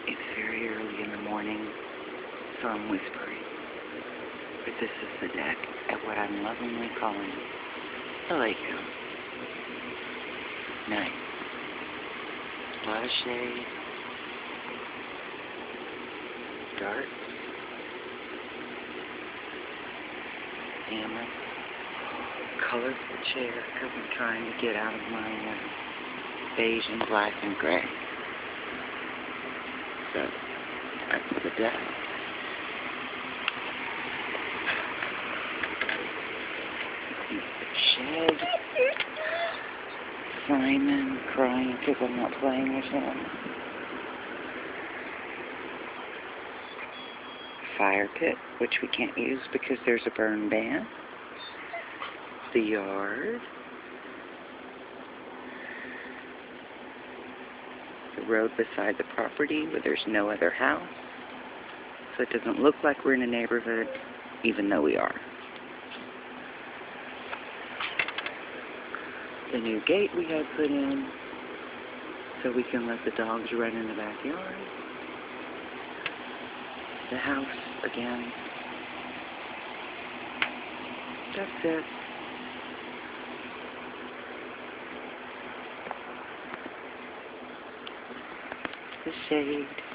It's very early in the morning, so I'm whispering. But this is the deck at what I'm lovingly calling the lake house. Nice. A lot of shade. Dark. Hammer. Colorful chair because I'm trying to get out of my beige and black and gray. So, that's the deck. Shed. Simon crying because I'm not playing with him. Fire pit, which we can't use because there's a burn ban. The yard. The road beside the property where there's no other house. So it doesn't look like we're in a neighborhood, even though we are. The new gate we had put in so we can let the dogs run in the backyard. The house again. That's it. The shade.